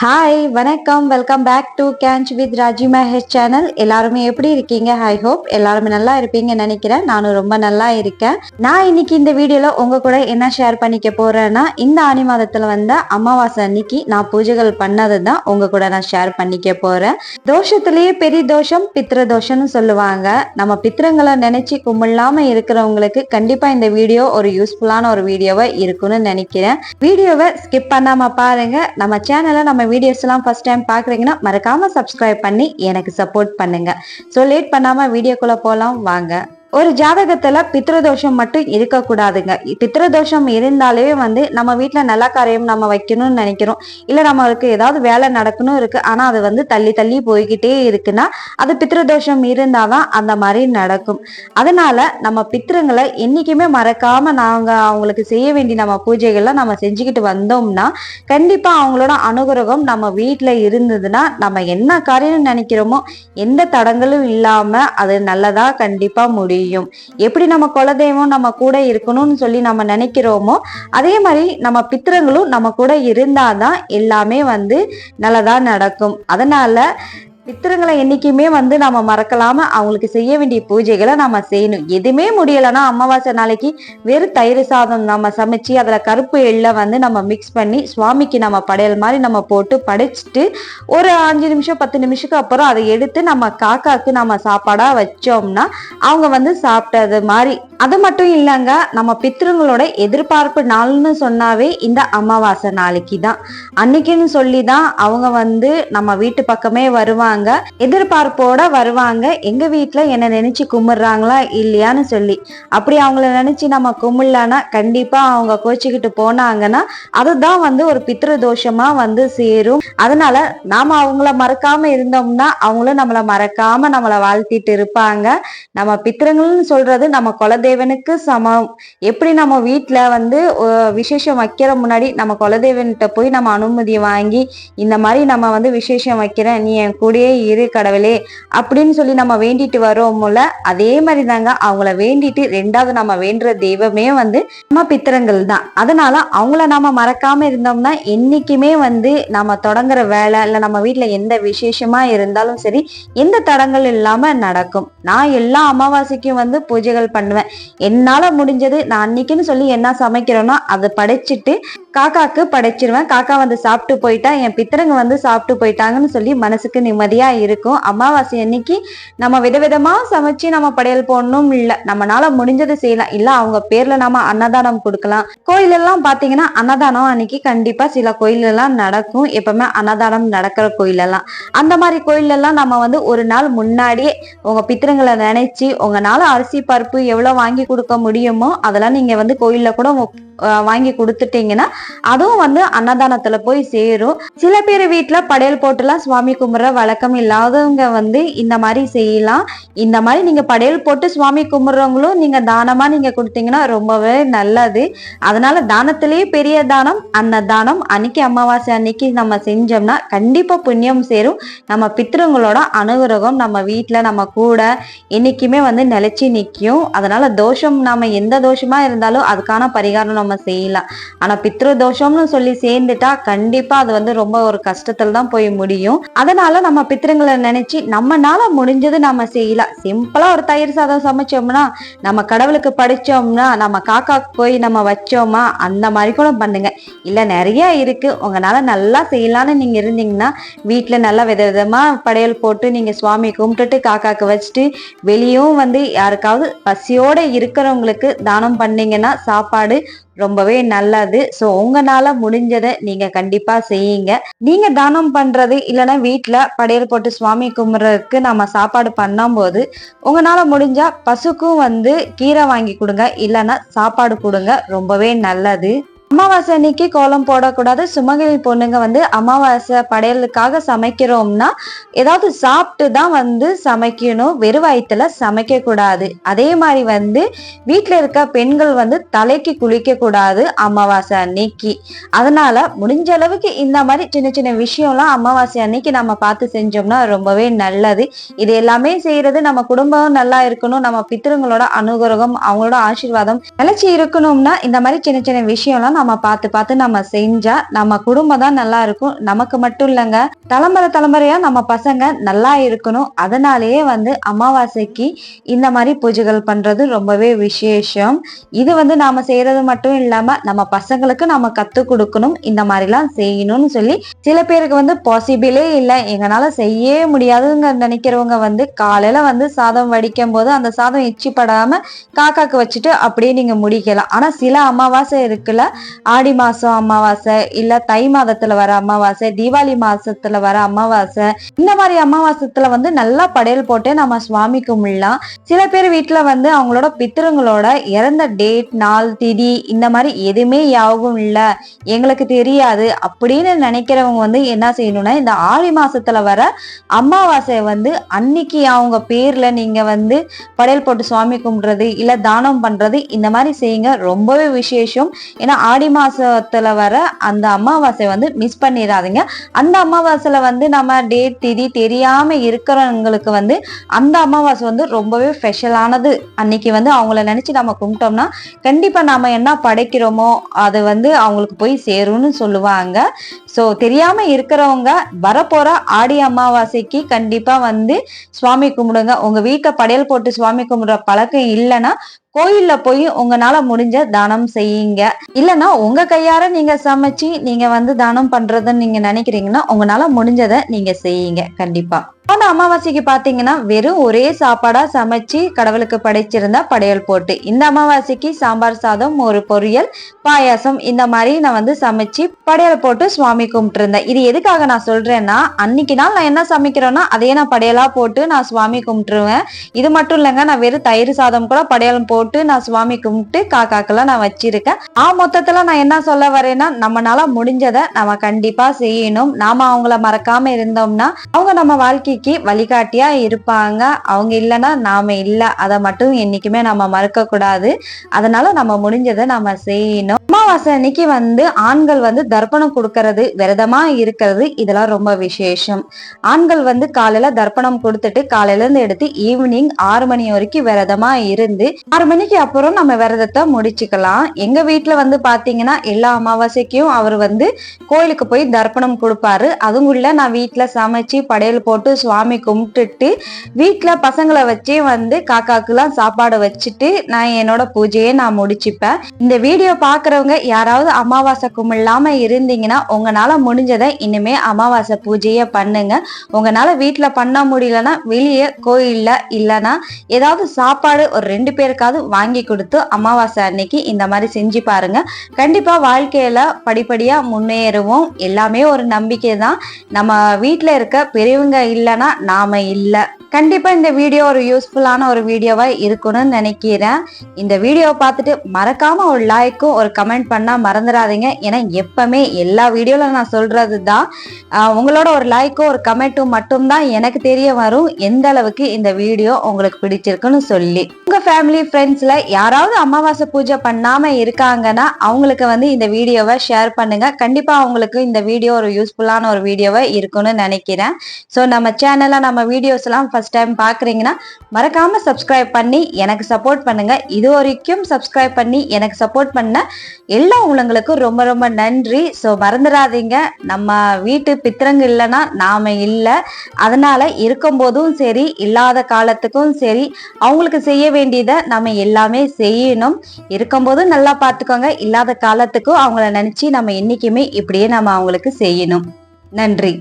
Hi வணக்கம், welcome back to கேன்ச் with Rajima H channel. எல்லாருமே எப்படி இருக்கீங்க? ஐ ஹோப் எல்லாருமே நல்லா இருப்பீங்கன்னு நினைக்கிறேன். நானும் ரொம்ப நல்லா இருக்கேன். நான் இன்னைக்கு இந்த வீடியோல உங்க கூட என்ன ஷேர் பண்ணிக்க போறேன்னா, இந்த ஆனி மாதத்துல வந்த அமாவாசை அன்னைக்கு நான் பூஜைகள் பண்ணது தான் உங்க கூட நான் ஷேர் பண்ணிக்க போறேன். தோஷத்திலேயே பெரிய தோஷம் பித்ரு தோஷம்னு சொல்லுவாங்க. நம்ம பித்ருங்களை நினைச்சு கும்பிடாம இருக்கிறவங்களுக்கு கண்டிப்பா இந்த வீடியோ ஒரு யூஸ்ஃபுல்லான ஒரு வீடியோவா இருக்கும்னு நினைக்கிறேன். வீடியோவை ஸ்கிப் பண்ணாம பாருங்க. நம்ம சேனலை நம்ம வீடியோஸ் எல்லாம் ஃபர்ஸ்ட் டைம் பாக்குறீங்கன்னா மறக்காம சப்ஸ்கிரைப் பண்ணி எனக்கு சப்போர்ட் பண்ணுங்க. ஸோ லேட் பண்ணாம வீடியோக்குள்ள போலாம் வாங்க. ஒரு ஜாதகத்துல பித்ருதோஷம் மட்டும் இருக்கக்கூடாதுங்க. பித்ருதோஷம் இருந்தாலே நம்ம வீட்டுல நல்ல காரியம் நம்ம வைக்கணும்னு நினைக்கிறோம், இல்ல நம்மளுக்கு ஏதாவது வேலை நடக்கணும் இருக்கு, ஆனா அது தள்ளி தள்ளி போய்கிட்டே இருக்குன்னா அது பித்ருதோஷம் இருந்தாதான் அந்த மாதிரி நடக்கும். அதனால நம்ம பித்ருங்களை என்னைக்குமே மறக்காம நாங்க அவங்களுக்கு செய்ய வேண்டிய நம்ம பூஜைகள்ல நம்ம செஞ்சுக்கிட்டு வந்தோம்னா கண்டிப்பா அவங்களோட அனுகிரகம் நம்ம வீட்டுல இருந்ததுன்னா நம்ம என்ன காரியம் நினைக்கிறோமோ எந்த தடங்களும் இல்லாம அது நல்லதா கண்டிப்பா முடியும். எப்படி நம்ம குலதெய்வம் நம்ம கூட இருக்கணும்னு சொல்லி நம்ம நினைக்கிறோமோ அதே மாதிரி நம்ம பித்திரங்களும் நம்ம கூட இருந்தாதான் எல்லாமே நல்லதா நடக்கும். அதனால பித்திரங்களை என்னைக்குமே நம்ம மறக்கலாம அவங்களுக்கு செய்ய வேண்டிய பூஜைகளை நம்ம செய்யணும். எதுவுமே முடியலைன்னா அமாவாசை நாளைக்கு வெறும் தயிர் சாதம் நம்ம சமைச்சு அதுல கருப்பு எள்ள நம்ம மிக்ஸ் பண்ணி சுவாமிக்கு நம்ம படையல் மாதிரி நம்ம போட்டு படைச்சிட்டு ஒரு 5 நிமிஷம் 10 நிமிஷத்துக்கு அப்புறம் அதை எடுத்து நம்ம காக்காக்கு நம்ம சாப்பாடா வச்சோம்னா அவங்க சாப்பிட்டது மாதிரி. அது மட்டும் இல்லைங்க, நம்ம பித்திருங்களோட எதிர்பார்ப்பு நாள்னு சொன்னாவே இந்த அமாவாசை நாளைக்கு தான். அன்னைக்குன்னு சொல்லிதான் அவங்க நம்ம வீட்டு பக்கமே வருவாங்க, எதிர்பார்ப்போட வருவாங்க. எங்க வீட்டுல என்ன நினைச்சு கும்பிடுறாங்களா இல்லையான்னு சொல்லி. அப்படி அவங்கள நினைச்சு நம்ம கும்பிடலான்னா கண்டிப்பா அவங்க கோச்சிக்கிட்டு போனாங்கன்னா அதுதான் ஒரு பித்ரு தோஷமா சேரும். அதனால நாம அவங்கள மறக்காம இருந்தோம்னா அவங்களும் நம்மள மறக்காம நம்மள வாழ்த்திட்டு இருப்பாங்க. நம்ம பித்திரங்கள்னு சொல்றது நம்ம குலதெய்வனுக்கு சமம். எப்படி நம்ம வீட்டுல விசேஷம் வைக்கிற முன்னாடி நம்ம குலதெய்வன்கிட்ட போய் நம்ம அனுமதி வாங்கி இந்த மாதிரி நம்ம விசேஷம் வைக்கிறேன், நீ என் கூடயே இரு கடவுளே அப்படின்னு சொல்லி நம்ம வேண்டிட்டு வரோம்ல, அதே மாதிரி தாங்க அவங்கள வேண்டிட்டு ரெண்டாவது நம்ம வேண்டுற தெய்வமே நம்ம பித்திரங்கள் தான். அதனால அவங்கள நாம மறக்காம இருந்தோம்னா என்னைக்குமே நம்ம தொடங்குற வேலை இல்ல நம்ம வீட்டுல எந்த விசேஷமா இருந்தாலும் சரி எந்த தடங்கள் இல்லாம நடக்கும். நான் எல்லா அமாவாசைக்கும் பூஜைகள் பண்ணுவேன். என்னால முடிஞ்சது நான் அன்னைக்குன்னு சொல்லி என்ன சமைக்கிறேனோ அதை படைச்சிட்டு காக்காக்கு படைச்சிருவேன். காக்கா சாப்பிட்டு போயிட்டா என் பித்திரங்க சாப்பிட்டு போயிட்டாங்கன்னு சொல்லி மனசுக்கு நிம்மதியா இருக்கும். அமாவாசை அன்னைக்கு நம்ம விதவிதமா சமைச்சு நம்ம படையல் போடணும் இல்ல, நம்மளால முடிஞ்சது செய்யலாம். இல்ல அவங்க பேர்ல நம்ம அன்னதானம் கொடுக்கலாம். கோயில் எல்லாம் பாத்தீங்கன்னா அன்னதானம் அன்னைக்கு கண்டிப்பா சில கோயில் எல்லாம் நடக்கும். எப்பவுமே அன்னதானம் நடக்கிற கோயில் எல்லாம் அந்த மாதிரி கோயில் எல்லாம் நம்ம ஒரு நாள் முன்னாடியே உங்க பித்திரங்களை நினைச்சு உங்களால அரிசி பருப்பு எவ்வளவு வாங்கி கொடுக்க முடியுமோ அதெல்லாம் நீங்க கோயில்ல கூட வாங்கி கொடுத்துட்டீங்கன்னா அதுவும் அன்னதானத்துல போய் சேரும். சில பேர் வீட்டுல படையல் போட்டுலாம் சுவாமி கும்பிடுற வழக்கம் இல்லாதவங்க இந்த மாதிரி செய்யலாம். இந்த மாதிரி நீங்க படையல் போட்டு சுவாமி கும்பிடுறவங்களும் நீங்க தானமா நீங்க கொடுத்தீங்கன்னா ரொம்பவே நல்லது. அதனால தானத்திலேயே பெரிய தானம் அன்னதானம். அன்னைக்கு அமாவாசை அன்னைக்கு நம்ம செஞ்சோம்னா கண்டிப்பா புண்ணியம் சேரும். நம்ம பித்திருங்களோட அனுகிரகம் நம்ம வீட்டுல நம்ம கூட என்னைக்குமே நிலைச்சு நிற்கும். அதனால தோஷம் நாம எந்த தோஷமா இருந்தாலும் அதுக்கான பரிகாரம் நம்ம செய்யலாம். ஆனா பித்ரு தோஷம்னு சொல்லி சேர்ந்துட்டா கண்டிப்பா அது ரொம்ப ஒரு கஷ்டத்துல தான் போய் முடியும். அதனால நம்ம பித்திரங்களை நினைச்சு நம்மனால முடிஞ்சது நம்ம செய்யலாம். சிம்பிளா ஒரு தயிர் சாதம் சமைச்சோம்னா நம்ம கடவுளுக்கு படிச்சோம்னா நம்ம காக்கா போய் நம்ம வச்சோமா அந்த மாதிரி கூட பண்ணுங்க. இல்ல நிறைய இருக்கு, உங்களால நல்லா செய்யலாம்னு நீங்க இருந்தீங்கன்னா வீட்டுல நல்லா விதவிதமா படையல் போட்டு நீங்க சுவாமி கும்பிட்டுட்டு காக்காக்கு வச்சுட்டு வெளியும் யாருக்காவது பசியோட இருக்கிறவங்களுக்கு தானம் பண்ணீங்கன்னா சாப்பாடு ரொம்பவே நல்லது. ஸோ உங்களால முடிஞ்சதை நீங்க கண்டிப்பா செய்யுங்க. நீங்க தானம் பண்றது இல்லைன்னா வீட்டுல படையல் போட்டு சுவாமி கும்பிட்றதுக்கு நம்ம சாப்பாடு பண்ணும் போது உங்களால முடிஞ்சா பசுக்கும் கீரை வாங்கி கொடுங்க, இல்லைன்னா சாப்பாடு கொடுங்க, ரொம்பவே நல்லது. அமாவாசை அன்னைக்கு கோலம் போடக்கூடாது. சுமங்கலி பொண்ணுங்க அமாவாசை படையலுக்காக சமைக்கிறோம்னா ஏதாவது சாப்பிட்டு தான் சமைக்கணும், வெறும் வயிற்றுல சமைக்க கூடாது. அதே மாதிரி வீட்டுல இருக்க பெண்கள் தலைக்கு குளிக்க கூடாது அமாவாசை அன்னைக்கு. அதனால முடிஞ்ச அளவுக்கு இந்த மாதிரி சின்ன சின்ன விஷயம்லாம் அமாவாசை அன்னைக்கு நம்ம பார்த்து செஞ்சோம்னா ரொம்பவே நல்லது. இது எல்லாமே செய்யறது நம்ம குடும்பம் நல்லா இருக்கணும், நம்ம பித்திருங்களோட அனுகிரகம் அவங்களோட ஆசீர்வாதம் நிலைச்சு இருக்கணும்னா இந்த மாதிரி சின்ன சின்ன விஷயம்லாம் நம்ம பார்த்து நம்ம செஞ்சா நம்ம குடும்பம் தான் நல்லா இருக்கும். நமக்கு மட்டும் இல்லைங்க, தலைமுறையா நம்ம பசங்க நல்லா இருக்கணும். அதனாலேயே அமாவாசைக்கு இந்த மாதிரி பூஜைகள் பண்றது ரொம்பவே விசேஷம். இது நாம செய்யறது மட்டும் இல்லாம நம்ம பசங்களுக்கு நம்ம கத்து கொடுக்கணும், இந்த மாதிரிலாம் செய்யணும்னு சொல்லி. சில பேருக்கு பாசிபிளே இல்லை, எங்களால செய்ய முடியாதுங்க நினைக்கிறவங்க காலையில சாதம் வடிக்கும் போது அந்த சாதம் எச்சி படாம காக்காக்கு வச்சுட்டு அப்படியே நீங்க முடிக்கலாம். ஆனா சில அமாவாசை இருக்குல்ல, ஆடி மாசம் அமாவாசை, இல்ல தை மாதத்துல வர அமாவாசை, தீபாவளி மாசத்துல வர அமாவாசை, இந்த மாதிரி அமாவாசத்துல நல்லா படையல் போட்டு நம்ம சுவாமி கும்பிடலாம். சில பேர் வீட்டுல அவங்களோட பித்திருங்களோட இறந்த டேட், நாள், திதி இந்த மாதிரி எதுவுமே யாவும் இல்ல, எங்களுக்கு தெரியாது அப்படின்னு நினைக்கிறவங்க என்ன செய்யணும்னா, இந்த ஆடி மாசத்துல வர அமாவாசை அன்னைக்கு அவங்க பேர்ல நீங்க படையல் போட்டு சுவாமி கும்பிடுறது இல்ல தானம் பண்றது இந்த மாதிரி செய்யுங்க. ரொம்பவே விசேஷம். ஏன்னா ஆடி மாசத்துல வர அந்த அமாவாசை மிஸ் பண்ணிடாதீங்க. அந்த அமாவாசையில நம்ம டேட் திதி தெரியாம இருக்கிறவங்களுக்கு அந்த அமாவாசை ரொம்பவே ஸ்பெஷலானது. அன்னைக்கு அவங்கள நினைச்சு நம்ம கும்பிட்டோம்னா கண்டிப்பா நாம என்ன படைக்கிறோமோ அது அவங்களுக்கு போய் சேரும்னு சொல்லுவாங்க. சோ தெரியாம இருக்கிறவங்க வரப்போற ஆடி அமாவாசைக்கு கண்டிப்பா சுவாமி கும்பிடுங்க. உங்க வீட்டை படையல் போட்டு சுவாமி கும்பிடுற பழக்கம் இல்லைன்னா கோயில்ல போய் உங்களால முடிஞ்ச தானம் செய்யுங்க. இல்லைன்னா உங்க கையார நீங்க சமைச்சு நீங்க தானம் பண்றதுன்னு நீங்க நினைக்கிறீங்கன்னா உங்களால முடிஞ்சதை நீங்க செய்யுங்க. கண்டிப்பா போன அமாவாசைக்கு பாத்தீங்கன்னா வெறும் ஒரே சாப்பாடா சமைச்சு கடவுளுக்கு படைச்சிருந்தா படையல் போட்டு, இந்த அமாவாசைக்கு சாம்பார் சாதம், ஒரு பொரியல், பாயாசம் இந்த மாதிரி நான் சமைச்சு படையல் போட்டு சுவாமி கும்பிட்டு இருந்தேன். இது எதுக்காக நான் சொல்றேன்னா, அன்னைக்கு நாள் நான் என்ன சமைக்கிறேன்னா அதே நான் படையலா போட்டு நான் சுவாமி கும்பிட்டுருவேன். இது மட்டும் இல்லைங்க, நான் வெறும் தயிர் சாதம் கூட படையல் போட்டு நான் சுவாமி கும்பிட்டு காக்காக்கெல்லாம் நான் வச்சிருக்கேன். மொத்தத்துல நான் என்ன சொல்ல வரேன்னா, நம்மளால முடிஞ்சதை நம்ம கண்டிப்பா செய்யணும். நாம அவங்கள மறக்காம இருந்தோம்னா அவங்க நம்ம வாழ்க்கை வழிகாட்டியா இருப்பாங்க. அவங்க இல்லைன்னா நாம இல்ல, அதை மட்டும் என்னைக்குமே நம்ம மறக்க கூடாது. அதனால நம்ம முடிஞ்சதை நம்ம செய்யணும். அமாவாசை அன்னைக்கு ஆண்கள் தர்ப்பணம் கொடுக்கறது, விரதமா இருக்கிறது, இதெல்லாம் ரொம்ப விசேஷம். ஆண்கள் காலையில தர்ப்பணம் கொடுத்துட்டு காலையில இருந்து எடுத்து ஈவினிங் 6 மணி வரைக்கும் விரதமா இருந்து 6 மணிக்கு அப்புறம் நம்ம விரதத்தை முடிச்சுக்கலாம். எங்க வீட்டுல பாத்தீங்கன்னா எல்லா அமாவாசைக்கும் அவர் கோயிலுக்கு போய் தர்ப்பணம் கொடுப்பாரு. அதுக்குள்ள நான் வீட்டுல சமைச்சு படையல் போட்டு சுவாமி கும்பிட்டுட்டு வீட்டுல பசங்களை வச்சே காக்காக்குலாம் சாப்பாடு வச்சுட்டு நான் என்னோட பூஜையை நான் முடிச்சுப்பேன். இந்த வீடியோ பாக்குறவங்க யாராவது அமாவாசை கும்பிடாம இருந்தீங்கன்னா உங்களால முடிஞ்சதை இனிமே அமாவாசை பூஜையை பண்ணுங்க. உங்களால வீட்டுல பண்ண முடியலன்னா வெளியே கோயில்ல இல்லைன்னா ஏதாவது சாப்பாடு ஒரு 2 பேருக்காவது வாங்கி கொடுத்து அமாவாசை அன்னைக்கு இந்த மாதிரி செஞ்சு பாருங்க. கண்டிப்பா வாழ்க்கையில படிப்படியா முன்னேறுவோம். எல்லாமே ஒரு நம்பிக்கை தான். நம்ம வீட்டுல இருக்க பெரியவங்க இல்லைன்னா நாம இல்ல. கண்டிப்பா இந்த வீடியோ ஒரு யூஸ்ஃபுல்லான ஒரு வீடியோவா இருக்கும்னு நினைக்கிறேன். இந்த வீடியோவை பார்த்துட்டு மறக்காம ஒரு லைக்கும் ஒரு கமெண்ட் பண்ணா மறந்துடாதீங்க. ஏன்னா எப்பவுமே எல்லா வீடியோல நான் சொல்றது தான், உங்களோட ஒரு லைக்கும் ஒரு கமெண்ட்டும் மட்டும்தான் எனக்கு தெரிய வரும் எந்த அளவுக்கு இந்த வீடியோ உங்களுக்கு பிடிச்சிருக்குன்னு சொல்லி. உங்க ஃபேமிலி ஃப்ரெண்ட்ஸ்ல யாராவது அமாவாசை பூஜை பண்ணாம இருக்காங்கன்னா அவங்களுக்கு இந்த வீடியோவை ஷேர் பண்ணுங்க. கண்டிப்பா அவங்களுக்கு இந்த வீடியோ ஒரு யூஸ்ஃபுல்லான ஒரு வீடியோவா இருக்கும்னு நினைக்கிறேன். ஸோ நம்ம சேனல்ல நம்ம வீடியோஸ் எல்லாம் ஃபர்ஸ்ட் டைம் பாக்குறீங்கன்னா மறக்காம சப்ஸ்கிரைப் பண்ணி எனக்கு சப்போர்ட் பண்ணுங்க. இது வரைக்கும் சப்ஸ்கிரைப் பண்ணி எனக்கு சப்போர்ட் பண்ண எல்லா உள்ளங்களுக்கும் ரொம்ப ரொம்ப நன்றி. ஸோ மறந்துடாதீங்க, நம்ம வீட்டு பித்திரங்க இல்லைன்னா நாம இல்லை. அதனால இருக்கும் போதும் சரி இல்லாத காலத்துக்கும் சரி அவங்களுக்கு செய்ய வேண்டியதை நம்ம எல்லாமே செய்யணும். இருக்கும்போதும் நல்லா பார்த்துக்கோங்க, இல்லாத காலத்துக்கும் அவங்கள நினைச்சு நம்ம என்னைக்குமே இப்படியே நம்ம அவங்களுக்கு செய்யணும். நன்றி.